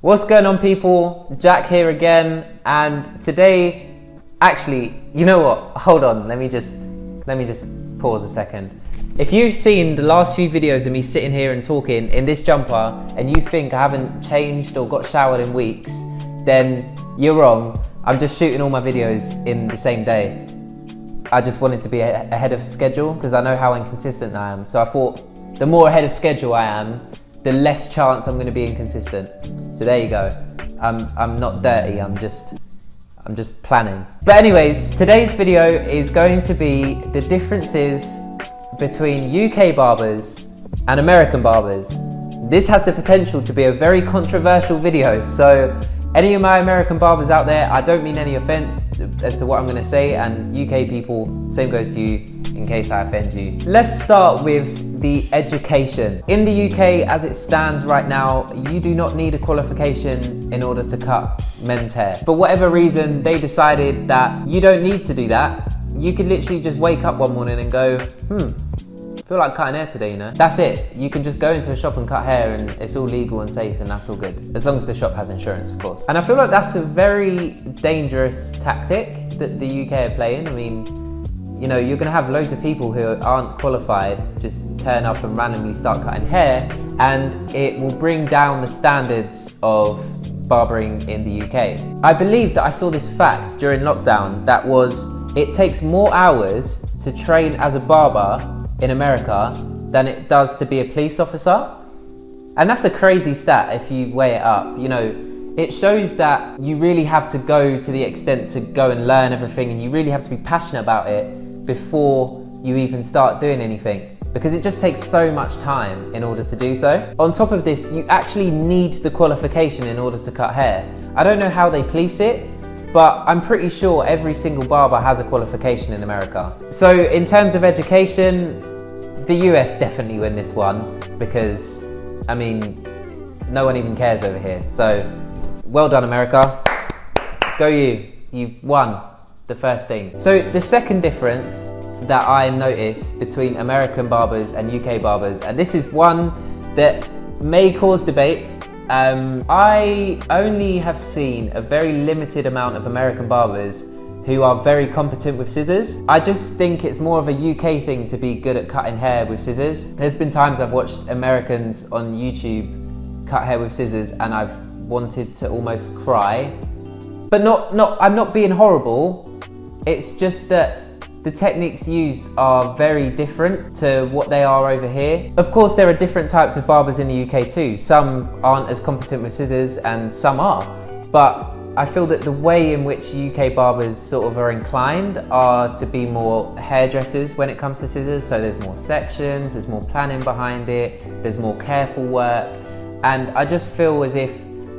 What's going on, people? Jack here again, and today, actually, you know what? Hold on, let me just pause a second. If you've seen the last few videos of me sitting here and talking in this jumper and you think I haven't changed or got showered in weeks, then you're wrong. I'm just shooting all my videos in the same day. I just wanted to be ahead of schedule because I know how inconsistent I am. So I thought the more ahead of schedule I am, the less chance I'm going to be inconsistent. So there you go. I'm not dirty, I'm just planning. But anyways, today's video is going to be the differences between UK barbers and American barbers. This has the potential to be a very controversial video, so any of my American barbers out there, I don't mean any offense as to what I'm going to say, and UK people, same goes to you in case I offend you. Let's start with the education. In the UK, as it stands right now, you do not need a qualification in order to cut men's hair. For whatever reason, they decided that you don't need to do that. You could literally just wake up one morning and go, I feel like cutting hair today, you know? That's it. You can just go into a shop and cut hair and it's all legal and safe and that's all good. As long as the shop has insurance, of course. And I feel like that's a very dangerous tactic that the UK are playing. I mean, you know, you're gonna have loads of people who aren't qualified just turn up and randomly start cutting hair, and it will bring down the standards of barbering in the UK. I believe that I saw this fact during lockdown that was, it takes more hours to train as a barber in America than it does to be a police officer. And that's a crazy stat if you weigh it up. You know, it shows that you really have to go to the extent to go and learn everything, and you really have to be passionate about it before you even start doing anything, because it just takes so much time in order to do so. On top of this, you actually need the qualification in order to cut hair. I don't know how they police it, but I'm pretty sure every single barber has a qualification in America. So in terms of education, the US definitely win this one because, I mean, no one even cares over here. So well done, America. Go you. You won the first thing. So the second difference that I noticed between American barbers and UK barbers, and this is one that may cause debate. I only have seen a very limited amount of American barbers who are very competent with scissors. I just think it's more of a UK thing to be good at cutting hair with scissors. There's been times I've watched Americans on YouTube cut hair with scissors and I've wanted to almost cry. But I'm not being horrible. It's just that the techniques used are very different to what they are over here. Of course, there are different types of barbers in the UK too. Some aren't as competent with scissors and some are. But I feel that the way in which UK barbers sort of are inclined are to be more hairdressers when it comes to scissors. So there's more sections, there's more planning behind it, there's more careful work. And I just feel as if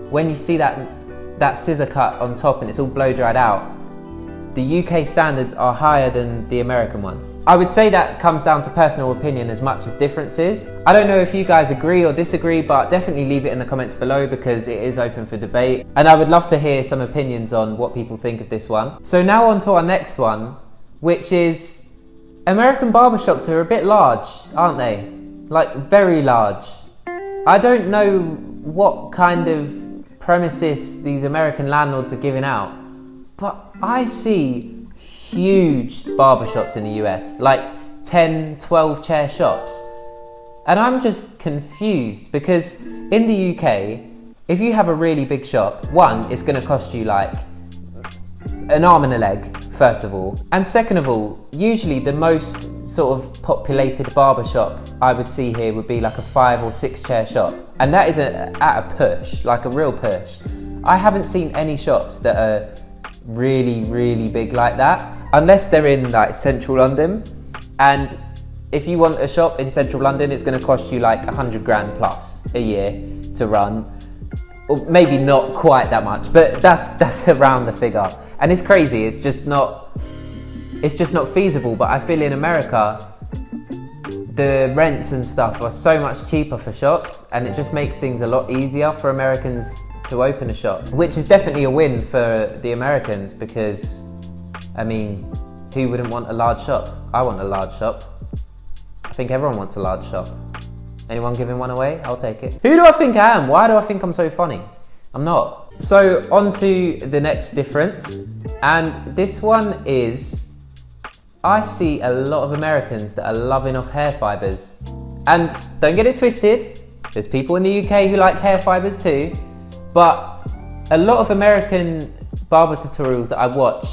when you see that scissor cut on top and it's all blow dried out, the UK standards are higher than the American ones. I would say that comes down to personal opinion as much as differences. I don't know if you guys agree or disagree, but definitely leave it in the comments below because it is open for debate. And I would love to hear some opinions on what people think of this one. So now on to our next one, which is American barbershops are a bit large, aren't they? Like very large. I don't know what kind of premises these American landlords are giving out, but I see huge barbershops in the US, like 10, 12 chair shops. And I'm just confused because in the UK, if you have a really big shop, one, it's gonna cost you like an arm and a leg, first of all. And second of all, usually the most sort of populated barbershop I would see here would be like a 5 or 6 chair shop. And that is at a push, like a real push. I haven't seen any shops that are really big like that, unless they're in like central London. And if you want a shop in central London, it's going to cost you like 100 grand plus a year to run, or maybe not quite that much, but that's around the figure. And it's crazy, it's just not feasible. But I feel in America the rents and stuff are so much cheaper for shops, and it just makes things a lot easier for Americans to open a shop, which is definitely a win for the Americans because, I mean, who wouldn't want a large shop? I want a large shop. I think everyone wants a large shop. Anyone giving one away? I'll take it. Who do I think I am? Why do I think I'm so funny? I'm not. So on to the next difference, and this one is, I see a lot of Americans that are loving off hair fibers. And don't get it twisted, there's people in the UK who like hair fibers too, but a lot of American barber tutorials that I watch,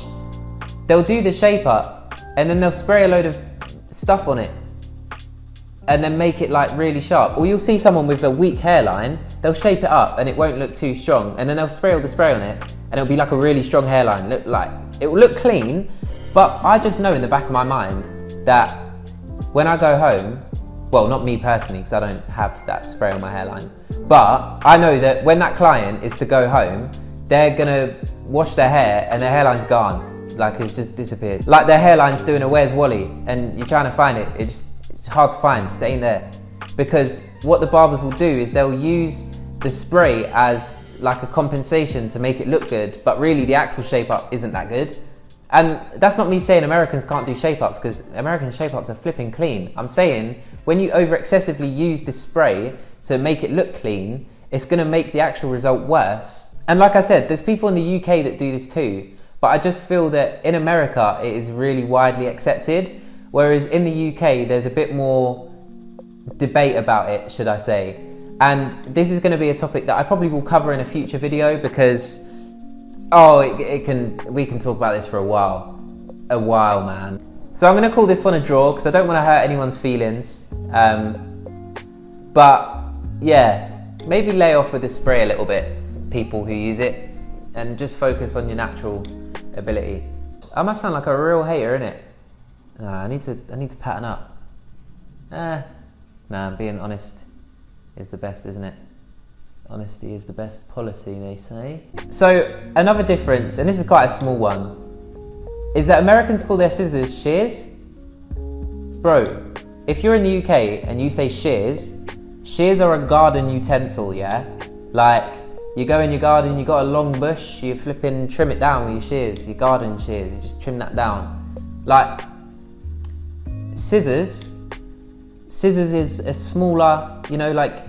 they'll do the shape up and then they'll spray a load of stuff on it and then make it like really sharp. Or you'll see someone with a weak hairline, they'll shape it up and it won't look too strong, and then they'll spray all the spray on it and it'll be like a really strong hairline. It will look clean, but I just know in the back of my mind that when I go home, well, not me personally because I don't have that spray on my hairline, but I know that when that client is to go home, they're gonna wash their hair and their hairline's gone. Like, it's just disappeared. Like their hairline's doing a Where's Wally and you're trying to find it, it's hard to find, it's ain't there. Because what the barbers will do is they'll use the spray as like a compensation to make it look good, but really the actual shape up isn't that good. And that's not me saying Americans can't do shape ups, because American shape ups are flipping clean. I'm saying when you over excessively use this spray to make it look clean, it's gonna make the actual result worse. And like I said, there's people in the UK that do this too, but I just feel that in America it is really widely accepted, whereas in the UK there's a bit more debate about it, should I say. And this is going to be a topic that I probably will cover in a future video, because we can talk about this for a while, man. So I'm going to call this one a draw because I don't want to hurt anyone's feelings. But yeah, maybe lay off with the spray a little bit, people who use it, and just focus on your natural ability. I must sound like a real hater, innit? Nah, I need to pattern up. Nah, being honest is the best, isn't it? Honesty is the best policy, they say. So another difference, and this is quite a small one, is that Americans call their scissors shears. Bro, if you're in the UK and you say shears are a garden utensil, yeah? Like, you go in your garden, you got a long bush, you flipping trim it down with your shears, your garden shears, you just trim that down. Like, scissors is a smaller, like,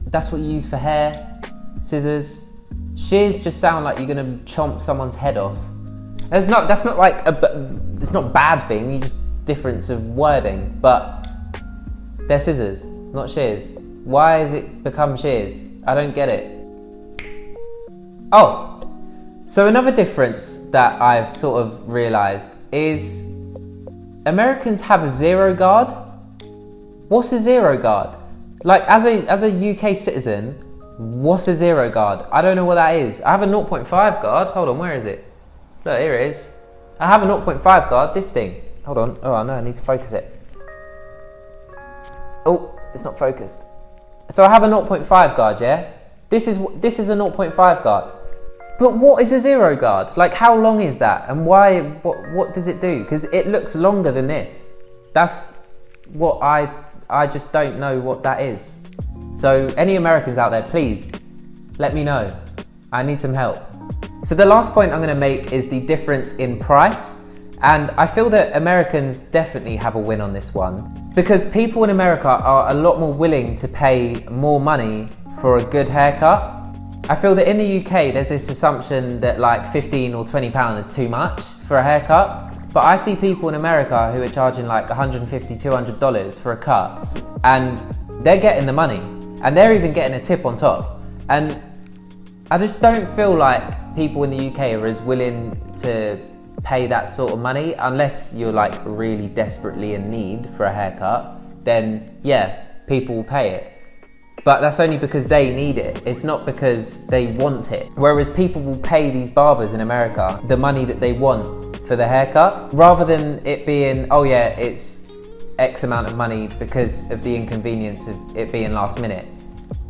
that's what you use for hair, scissors. Shears just sound like you're gonna chomp someone's head off. That's not like it's not a bad thing, you just difference of wording, but they're scissors, not shears. Why has it become shears? I don't get it. Oh, so another difference that I've sort of realised is Americans have a zero guard. What's a zero guard? Like, as a UK citizen, what's a zero guard? I don't know what that is. I have a 0.5 guard. Hold on, where is it? Look, here it is. I have a 0.5 guard, this thing. Hold on. Oh no, I need to focus it. Oh, it's not focused. So I have a 0.5 guard, yeah? This is a 0.5 guard. But what is a zero guard? Like, how long is that? And why, what does it do? Because it looks longer than this. That's what I just don't know what that is. So any Americans out there, please let me know. I need some help. So the last point I'm going to make is the difference in price. And I feel that Americans definitely have a win on this one, because people in America are a lot more willing to pay more money for a good haircut. I feel that in the UK there's this assumption that like 15 or 20 pounds is too much for a haircut. But I see people in America who are charging like $150, $200 for a cut, and they're getting the money, and they're even getting a tip on top. And I just don't feel like people in the UK are as willing to pay that sort of money, unless you're like really desperately in need for a haircut. Then yeah, people will pay it. But that's only because they need it. It's not because they want it. Whereas people will pay these barbers in America the money that they want for the haircut, rather than it being, oh yeah, it's X amount of money because of the inconvenience of it being last minute.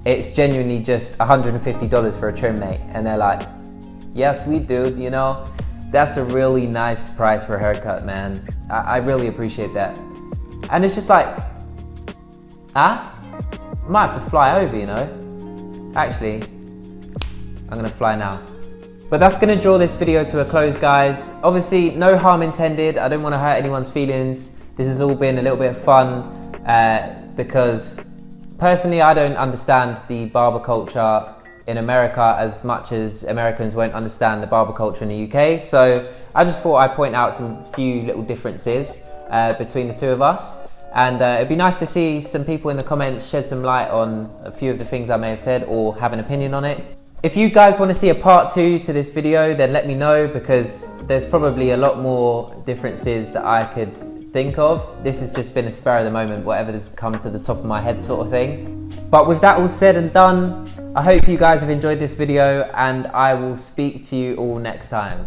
It's genuinely just $150 for a trim, mate. And they're like, yeah, sweet dude, that's a really nice price for a haircut, man. I really appreciate that. And it's just like, might have to fly over, Actually, I'm gonna fly now. But that's gonna draw this video to a close, guys. Obviously, no harm intended. I don't wanna hurt anyone's feelings. This has all been a little bit of fun because personally, I don't understand the barber culture in America as much as Americans won't understand the barber culture in the UK. So I just thought I'd point out some few little differences between the two of us. And it'd be nice to see some people in the comments shed some light on a few of the things I may have said or have an opinion on it. If you guys want to see a part 2 to this video, then let me know, because there's probably a lot more differences that I could think of. This has just been a spur of the moment, whatever's come to the top of my head sort of thing. But with that all said and done, I hope you guys have enjoyed this video, and I will speak to you all next time.